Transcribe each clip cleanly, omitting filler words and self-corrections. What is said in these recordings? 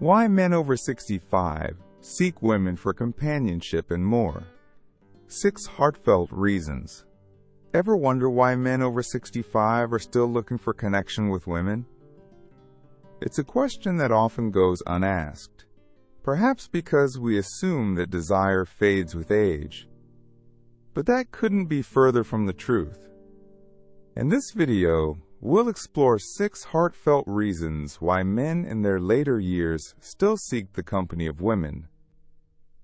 Why men over 65 seek women for companionship and more. 6 heartfelt reasons. Ever wonder why men over 65 are still looking for connection with women? It's a question that often goes unasked, perhaps because we assume that desire fades with age. But that couldn't be further from the truth. In this video, we'll explore 6 heartfelt reasons why men in their later years still seek the company of women.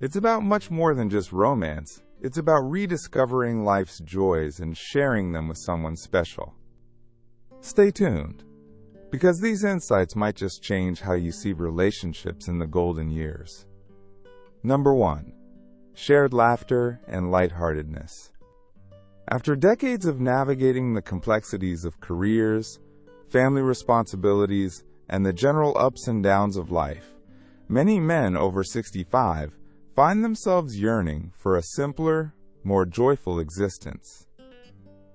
It's about much more than just romance. It's about rediscovering life's joys and sharing them with someone special. Stay tuned, because these insights might just change how you see relationships in the golden years. Number 1. Shared laughter and lightheartedness. After decades of navigating the complexities of careers, family responsibilities, and the general ups and downs of life, many men over 65 find themselves yearning for a simpler, more joyful existence.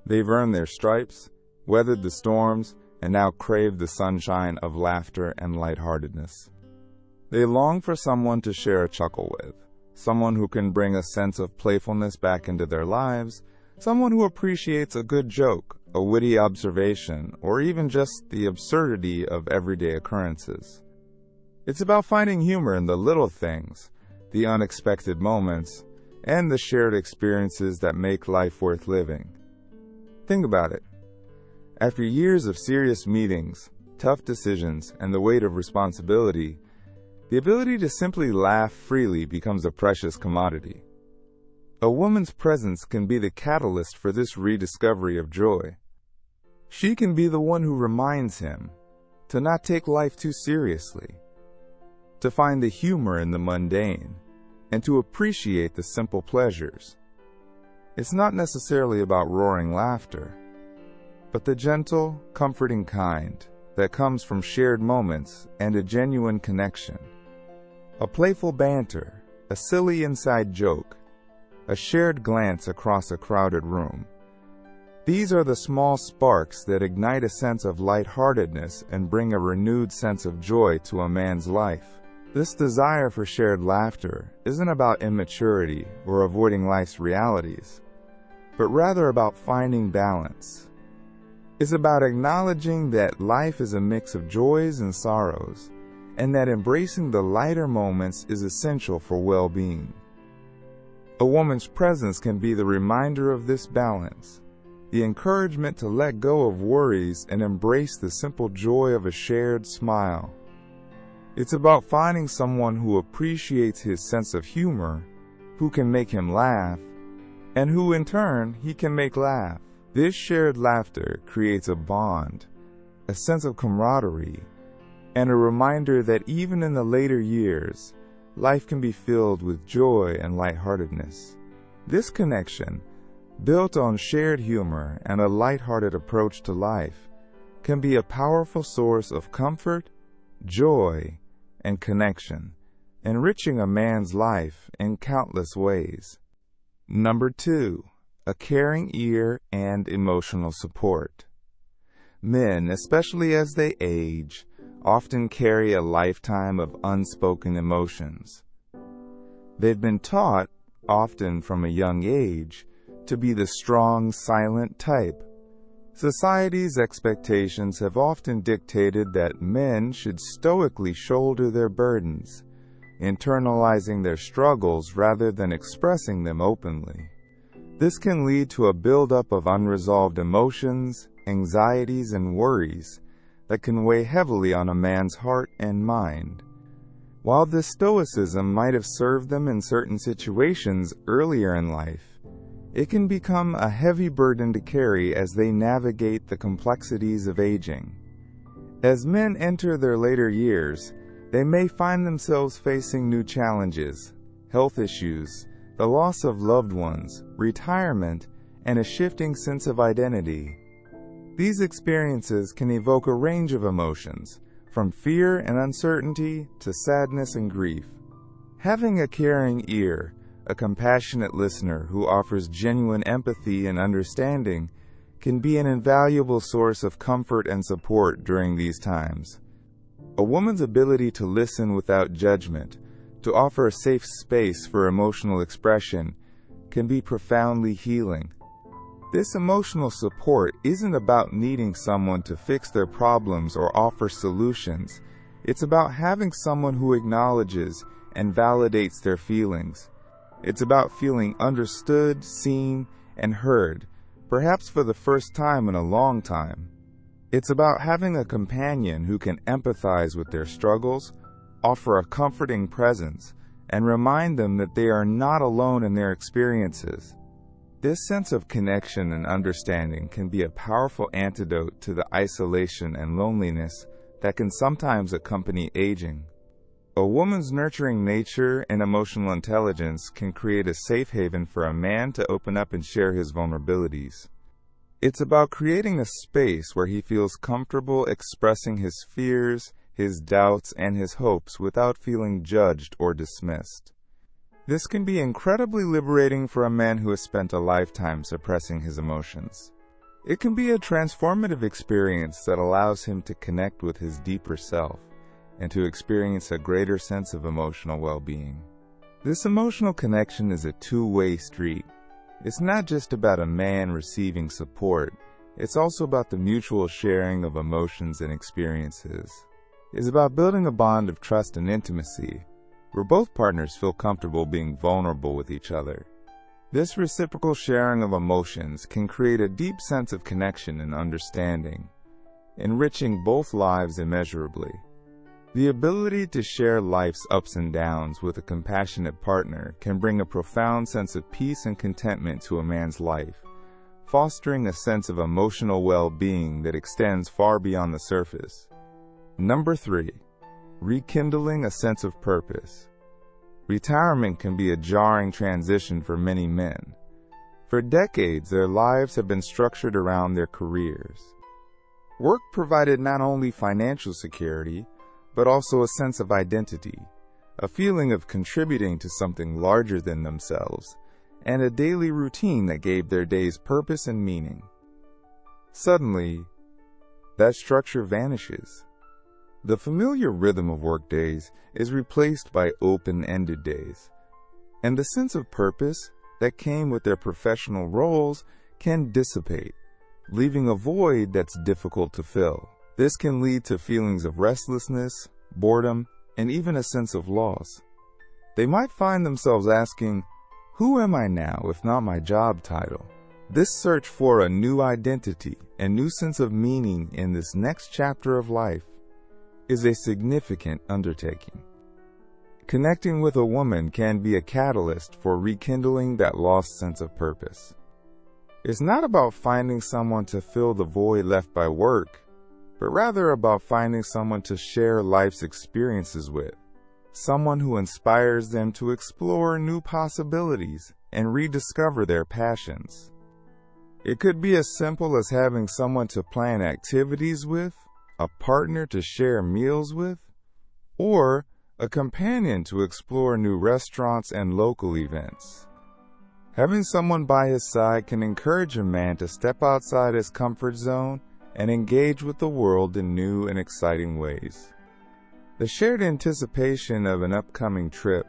They've earned their stripes, weathered the storms, and now crave the sunshine of laughter and lightheartedness. They long for someone to share a chuckle with, someone who can bring a sense of playfulness back into their lives, someone who appreciates a good joke, a witty observation, or even just the absurdity of everyday occurrences. It's about finding humor in the little things, the unexpected moments, and the shared experiences that make life worth living. Think about it. After years of serious meetings, tough decisions, and the weight of responsibility, the ability to simply laugh freely becomes a precious commodity. A woman's presence can be the catalyst for this rediscovery of joy. She can be the one who reminds him to not take life too seriously, to find the humor in the mundane, and to appreciate the simple pleasures. It's not necessarily about roaring laughter, but the gentle, comforting kind that comes from shared moments and a genuine connection. A playful banter, a silly inside joke, a shared glance across a crowded room. These are the small sparks that ignite a sense of lightheartedness and bring a renewed sense of joy to a man's life. This desire for shared laughter isn't about immaturity or avoiding life's realities, but rather about finding balance. It's about acknowledging that life is a mix of joys and sorrows, and that embracing the lighter moments is essential for well-being. A woman's presence can be the reminder of this balance, the encouragement to let go of worries and embrace the simple joy of a shared smile. It's about finding someone who appreciates his sense of humor, who can make him laugh, and who in turn he can make laugh. This shared laughter creates a bond, a sense of camaraderie, and a reminder that even in the later years, life can be filled with joy and lightheartedness. This connection, built on shared humor and a lighthearted approach to life, can be a powerful source of comfort, joy, and connection, enriching a man's life in countless ways. Number 2. A caring ear and emotional support. Men, especially as they age, often carry a lifetime of unspoken emotions. They've been taught, often from a young age, to be the strong, silent type. Society's expectations have often dictated that men should stoically shoulder their burdens, internalizing their struggles rather than expressing them openly. This can lead to a buildup of unresolved emotions, anxieties, and worries that can weigh heavily on a man's heart and mind. While this stoicism might have served them in certain situations earlier in life, it can become a heavy burden to carry as they navigate the complexities of aging. As men enter their later years, they may find themselves facing new challenges, health issues, the loss of loved ones, retirement, and a shifting sense of identity. These experiences can evoke a range of emotions, from fear and uncertainty to sadness and grief. Having a caring ear, a compassionate listener who offers genuine empathy and understanding, can be an invaluable source of comfort and support during these times. A woman's ability to listen without judgment, to offer a safe space for emotional expression, can be profoundly healing. This emotional support isn't about needing someone to fix their problems or offer solutions. It's about having someone who acknowledges and validates their feelings. It's about feeling understood, seen, and heard, perhaps for the first time in a long time. It's about having a companion who can empathize with their struggles, offer a comforting presence, and remind them that they are not alone in their experiences. This sense of connection and understanding can be a powerful antidote to the isolation and loneliness that can sometimes accompany aging. A woman's nurturing nature and emotional intelligence can create a safe haven for a man to open up and share his vulnerabilities. It's about creating a space where he feels comfortable expressing his fears, his doubts, and his hopes without feeling judged or dismissed. This can be incredibly liberating for a man who has spent a lifetime suppressing his emotions. It can be a transformative experience that allows him to connect with his deeper self and to experience a greater sense of emotional well-being. This emotional connection is a two-way street. It's not just about a man receiving support, it's also about the mutual sharing of emotions and experiences. It's about building a bond of trust and intimacy, where both partners feel comfortable being vulnerable with each other. This reciprocal sharing of emotions can create a deep sense of connection and understanding, enriching both lives immeasurably. The ability to share life's ups and downs with a compassionate partner can bring a profound sense of peace and contentment to a man's life, fostering a sense of emotional well-being that extends far beyond the surface. Number 3. Rekindling a sense of purpose. Retirement can be a jarring transition for many men. For decades, their lives have been structured around their careers. Work provided not only financial security, but also a sense of identity, a feeling of contributing to something larger than themselves, and a daily routine that gave their days purpose and meaning. Suddenly, that structure vanishes. The familiar rhythm of workdays is replaced by open-ended days, and the sense of purpose that came with their professional roles can dissipate, leaving a void that's difficult to fill. This can lead to feelings of restlessness, boredom, and even a sense of loss. They might find themselves asking, "Who am I now if not my job title?" This search for a new identity and new sense of meaning in this next chapter of life is a significant undertaking. Connecting with a woman can be a catalyst for rekindling that lost sense of purpose. It's not about finding someone to fill the void left by work, but rather about finding someone to share life's experiences with, someone who inspires them to explore new possibilities and rediscover their passions. It could be as simple as having someone to plan activities with, a partner to share meals with, or a companion to explore new restaurants and local events. Having someone by his side can encourage a man to step outside his comfort zone and engage with the world in new and exciting ways. The shared anticipation of an upcoming trip,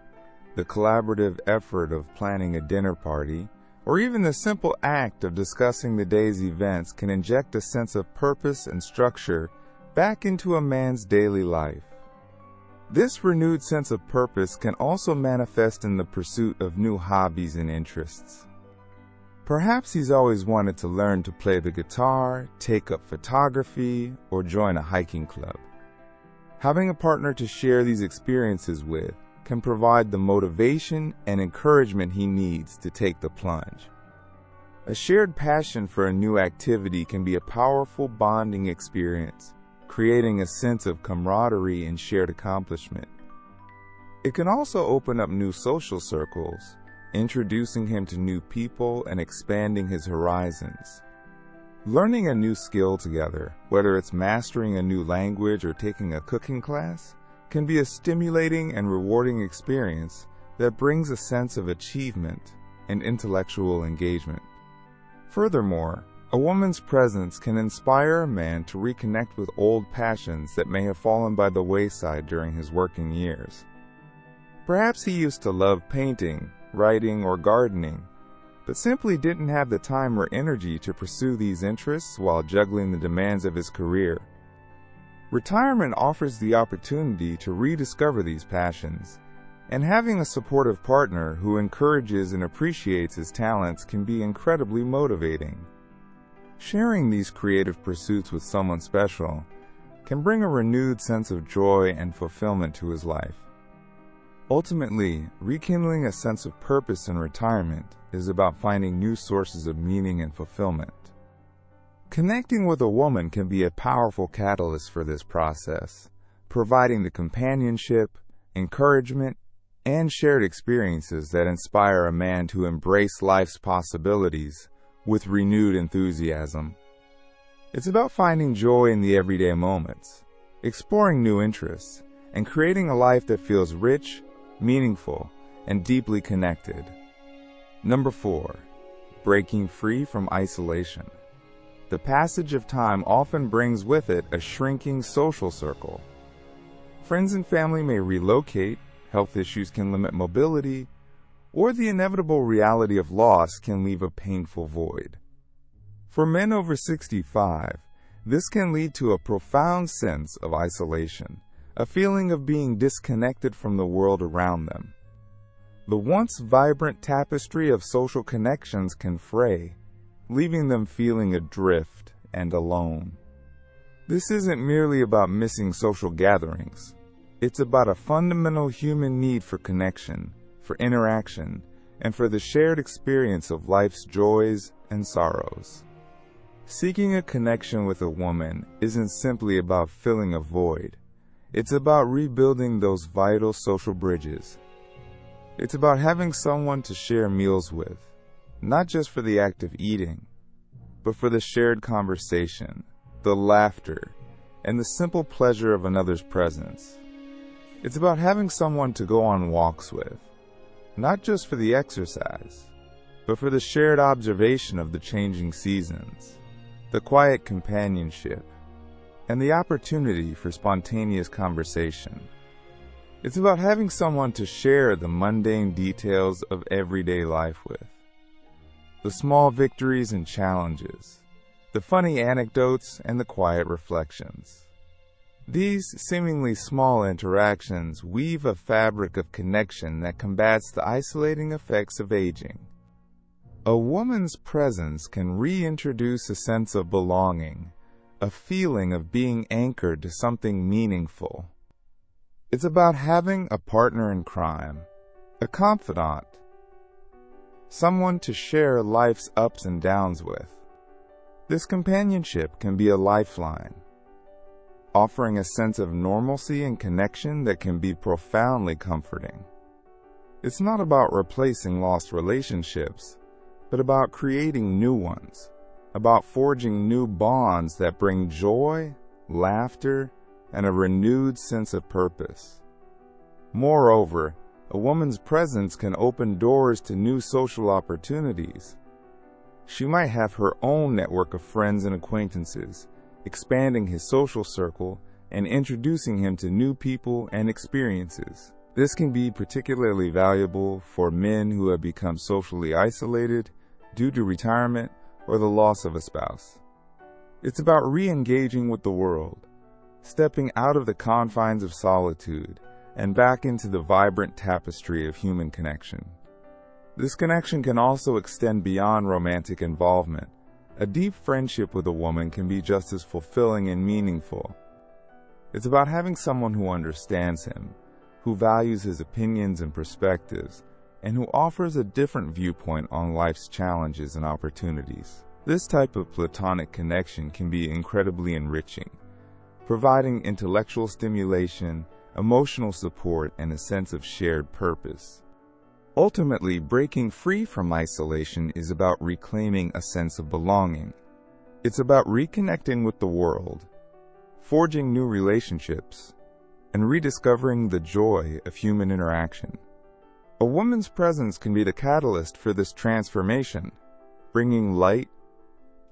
the collaborative effort of planning a dinner party, or even the simple act of discussing the day's events can inject a sense of purpose and structure back into a man's daily life. This renewed sense of purpose can also manifest in the pursuit of new hobbies and interests. Perhaps he's always wanted to learn to play the guitar, take up photography, or join a hiking club. Having a partner to share these experiences with can provide the motivation and encouragement he needs to take the plunge. A shared passion for a new activity can be a powerful bonding experience, creating a sense of camaraderie and shared accomplishment. It can also open up new social circles, introducing him to new people and expanding his horizons. Learning a new skill together, whether it's mastering a new language or taking a cooking class, can be a stimulating and rewarding experience that brings a sense of achievement and intellectual engagement. Furthermore, A woman's presence can inspire a man to reconnect with old passions that may have fallen by the wayside during his working years. Perhaps he used to love painting, writing, or gardening, but simply didn't have the time or energy to pursue these interests while juggling the demands of his career. Retirement offers the opportunity to rediscover these passions, and having a supportive partner who encourages and appreciates his talents can be incredibly motivating. Sharing these creative pursuits with someone special can bring a renewed sense of joy and fulfillment to his life. Ultimately, rekindling a sense of purpose in retirement is about finding new sources of meaning and fulfillment. Connecting with a woman can be a powerful catalyst for this process, providing the companionship, encouragement, and shared experiences that inspire a man to embrace life's possibilities with renewed enthusiasm. It's about finding joy in the everyday moments, exploring new interests, and creating a life that feels rich, meaningful, and deeply connected. Number 4. Breaking free from isolation. The passage of time often brings with it a shrinking social circle. Friends and family may relocate, health issues can limit mobility, or the inevitable reality of loss can leave a painful void. For men over 65, this can lead to a profound sense of isolation, a feeling of being disconnected from the world around them. The once vibrant tapestry of social connections can fray, leaving them feeling adrift and alone. This isn't merely about missing social gatherings. It's about a fundamental human need for connection, for interaction, and for the shared experience of life's joys and sorrows. Seeking a connection with a woman isn't simply about filling a void. It's about rebuilding those vital social bridges. It's about having someone to share meals with, not just for the act of eating, but for the shared conversation, the laughter, and the simple pleasure of another's presence. It's about having someone to go on walks with, not just for the exercise, but for the shared observation of the changing seasons, the quiet companionship, and the opportunity for spontaneous conversation. It's about having someone to share the mundane details of everyday life with, the small victories and challenges, the funny anecdotes and the quiet reflections. These seemingly small interactions weave a fabric of connection that combats the isolating effects of aging. A woman's presence can reintroduce a sense of belonging, a feeling of being anchored to something meaningful. It's about having a partner in crime, a confidant, someone to share life's ups and downs with. This companionship can be a lifeline, offering a sense of normalcy and connection that can be profoundly comforting. It's not about replacing lost relationships, but about creating new ones, about forging new bonds that bring joy, laughter, and a renewed sense of purpose. Moreover, a woman's presence can open doors to new social opportunities. She might have her own network of friends and acquaintances, expanding his social circle and introducing him to new people and experiences. This can be particularly valuable for men who have become socially isolated due to retirement or the loss of a spouse. It's about re-engaging with the world, stepping out of the confines of solitude and back into the vibrant tapestry of human connection. This connection can also extend beyond romantic involvement. A deep friendship with a woman can be just as fulfilling and meaningful. It's about having someone who understands him, who values his opinions and perspectives, and who offers a different viewpoint on life's challenges and opportunities. This type of platonic connection can be incredibly enriching, providing intellectual stimulation, emotional support, and a sense of shared purpose. Ultimately, breaking free from isolation is about reclaiming a sense of belonging. It's about reconnecting with the world, forging new relationships, and rediscovering the joy of human interaction. A woman's presence can be the catalyst for this transformation, bringing light,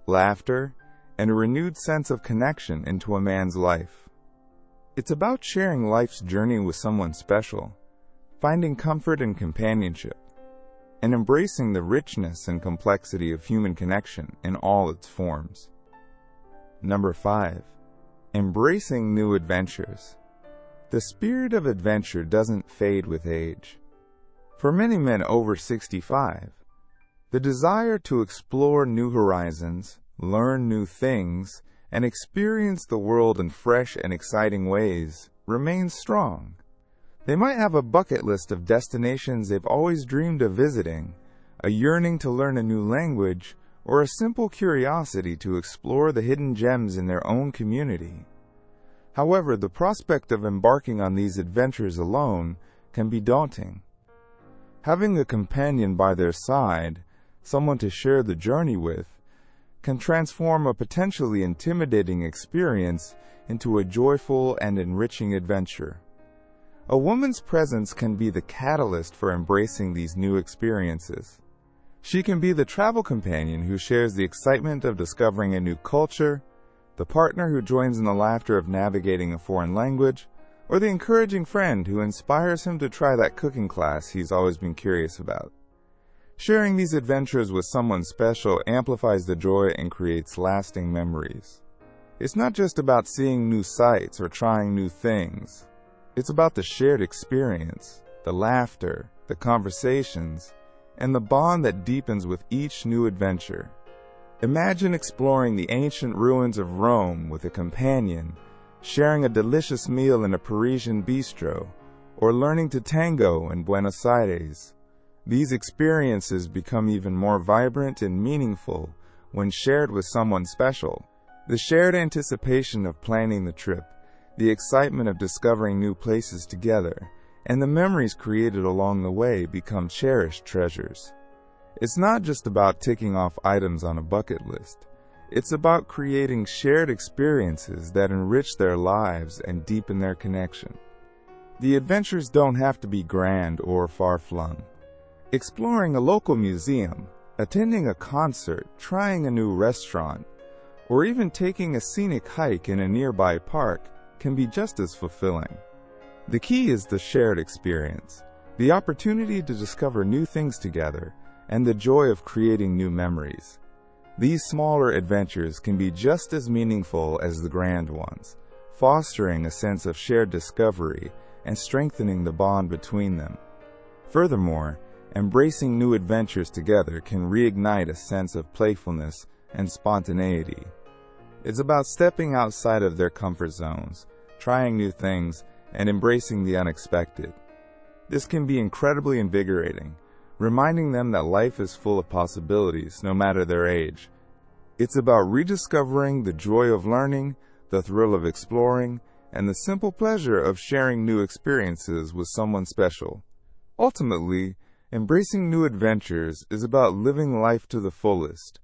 laughter, and a renewed sense of connection into a man's life. It's about sharing life's journey with someone special, finding comfort in companionship, and embracing the richness and complexity of human connection in all its forms. Number 5. Embracing new adventures. The spirit of adventure doesn't fade with age. For many men over 65, the desire to explore new horizons, learn new things, and experience the world in fresh and exciting ways remains strong. They might have a bucket list of destinations they've always dreamed of visiting, a yearning to learn a new language, or a simple curiosity to explore the hidden gems in their own community. However, the prospect of embarking on these adventures alone can be daunting. Having a companion by their side, someone to share the journey with, can transform a potentially intimidating experience into a joyful and enriching adventure. A woman's presence can be the catalyst for embracing these new experiences. She can be the travel companion who shares the excitement of discovering a new culture, the partner who joins in the laughter of navigating a foreign language, or the encouraging friend who inspires him to try that cooking class he's always been curious about. Sharing these adventures with someone special amplifies the joy and creates lasting memories. It's not just about seeing new sights or trying new things. It's about the shared experience, the laughter, the conversations, and the bond that deepens with each new adventure. Imagine exploring the ancient ruins of Rome with a companion, sharing a delicious meal in a Parisian bistro, or learning to tango in Buenos Aires. These experiences become even more vibrant and meaningful when shared with someone special. The shared anticipation of planning the trip, the excitement of discovering new places together, and the memories created along the way become cherished treasures. It's not just about ticking off items on a bucket list. It's about creating shared experiences that enrich their lives and deepen their connection. The adventures don't have to be grand or far-flung. Exploring a local museum, attending a concert, trying a new restaurant, or even taking a scenic hike in a nearby park can be just as fulfilling. The key is the shared experience, the opportunity to discover new things together, and the joy of creating new memories. These smaller adventures can be just as meaningful as the grand ones, fostering a sense of shared discovery and strengthening the bond between them. Furthermore, embracing new adventures together can reignite a sense of playfulness and spontaneity. It's about stepping outside of their comfort zones, trying new things, and embracing the unexpected. This can be incredibly invigorating, reminding them that life is full of possibilities, no matter their age. It's about rediscovering the joy of learning, the thrill of exploring, and the simple pleasure of sharing new experiences with someone special. Ultimately, embracing new adventures is about living life to the fullest.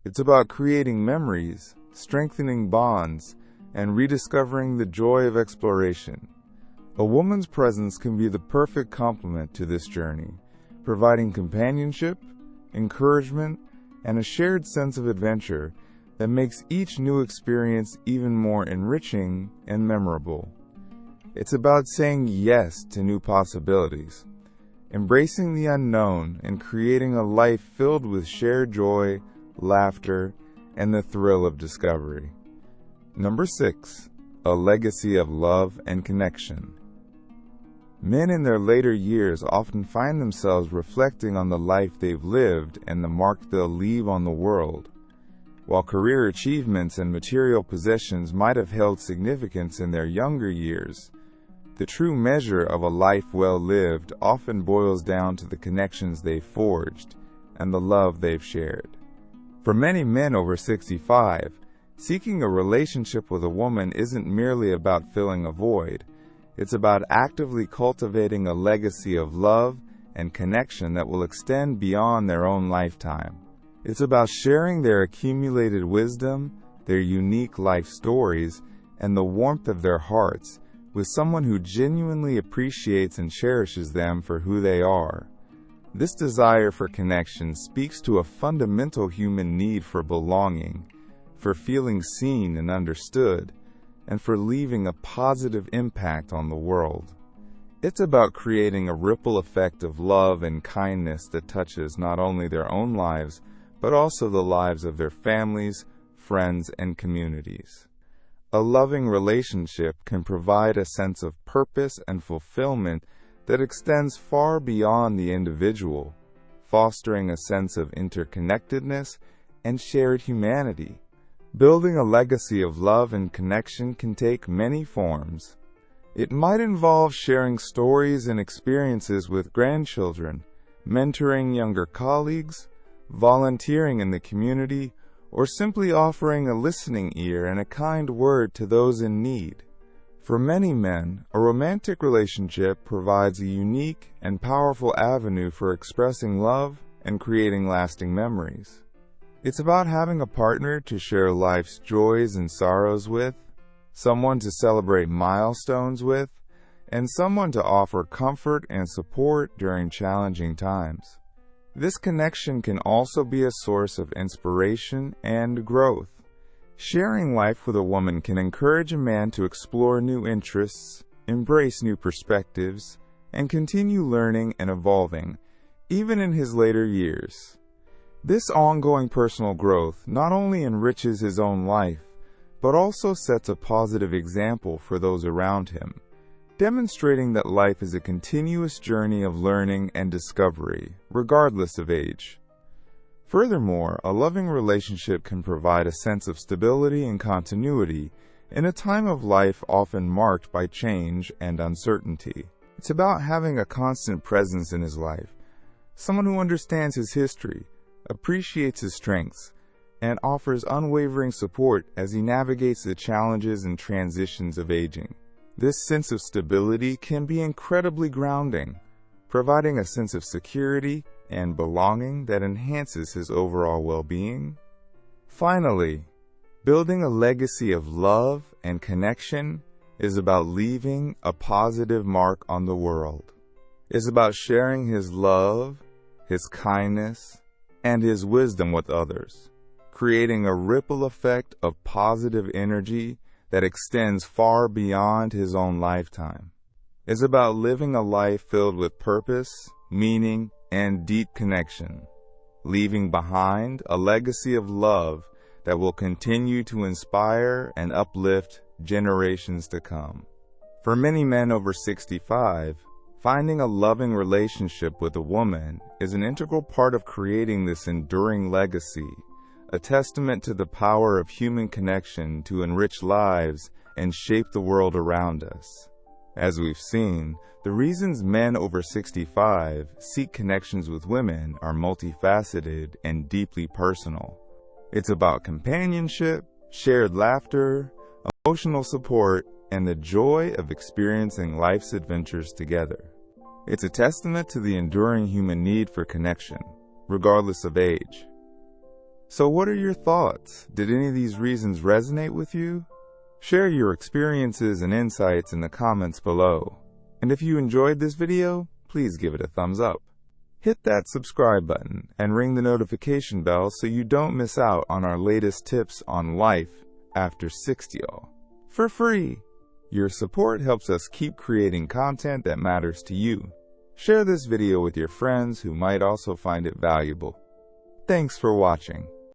It's about creating memories, strengthening bonds, and rediscovering the joy of exploration. A woman's presence can be the perfect complement to this journey, providing companionship, encouragement, and a shared sense of adventure that makes each new experience even more enriching and memorable. It's about saying yes to new possibilities, embracing the unknown, and creating a life filled with shared joy, laughter, and the thrill of discovery. Number 6. A legacy of love and connection. Men in their later years often find themselves reflecting on the life they've lived and the mark they'll leave on the world. While career achievements and material possessions might have held significance in their younger years, the true measure of a life well lived often boils down to the connections they've forged and the love they've shared. For many men over 65, seeking a relationship with a woman isn't merely about filling a void. It's about actively cultivating a legacy of love and connection that will extend beyond their own lifetime. It's about sharing their accumulated wisdom, their unique life stories, and the warmth of their hearts with someone who genuinely appreciates and cherishes them for who they are. This desire for connection speaks to a fundamental human need for belonging, for feeling seen and understood, and for leaving a positive impact on the world. It's about creating a ripple effect of love and kindness that touches not only their own lives, but also the lives of their families, friends, and communities. A loving relationship can provide a sense of purpose and fulfillment that extends far beyond the individual, fostering a sense of interconnectedness and shared humanity. Building a legacy of love and connection can take many forms. It might involve sharing stories and experiences with grandchildren, mentoring younger colleagues, volunteering in the community, or simply offering a listening ear and a kind word to those in need. For many men, a romantic relationship provides a unique and powerful avenue for expressing love and creating lasting memories. It's about having a partner to share life's joys and sorrows with, someone to celebrate milestones with, and someone to offer comfort and support during challenging times. This connection can also be a source of inspiration and growth. Sharing life with a woman can encourage a man to explore new interests, embrace new perspectives, and continue learning and evolving, even in his later years. This ongoing personal growth not only enriches his own life, but also sets a positive example for those around him, demonstrating that life is a continuous journey of learning and discovery, regardless of age. Furthermore, a loving relationship can provide a sense of stability and continuity in a time of life often marked by change and uncertainty. It's about having a constant presence in his life, someone who understands his history, appreciates his strengths, and offers unwavering support as he navigates the challenges and transitions of aging. This sense of stability can be incredibly grounding, providing a sense of security and belonging that enhances his overall well-being. Finally, building a legacy of love and connection is about leaving a positive mark on the world. It's about sharing his love, his kindness, and his wisdom with others, creating a ripple effect of positive energy that extends far beyond his own lifetime. It's about living a life filled with purpose, meaning, and deep connection, leaving behind a legacy of love that will continue to inspire and uplift generations to come. For many men over 65, finding a loving relationship with a woman is an integral part of creating this enduring legacy, a testament to the power of human connection to enrich lives and shape the world around us. As we've seen, the reasons men over 65 seek connections with women are multifaceted and deeply personal. It's about companionship, shared laughter, emotional support, and the joy of experiencing life's adventures together. It's a testament to the enduring human need for connection, regardless of age. So what are your thoughts? Did any of these reasons resonate with you? Share your experiences and insights in the comments below. And if you enjoyed this video, please give it a thumbs up. Hit that subscribe button and ring the notification bell so you don't miss out on our latest tips on life after 60 for free. Your support helps us keep creating content that matters to you. Share this video with your friends who might also find it valuable. Thanks for watching.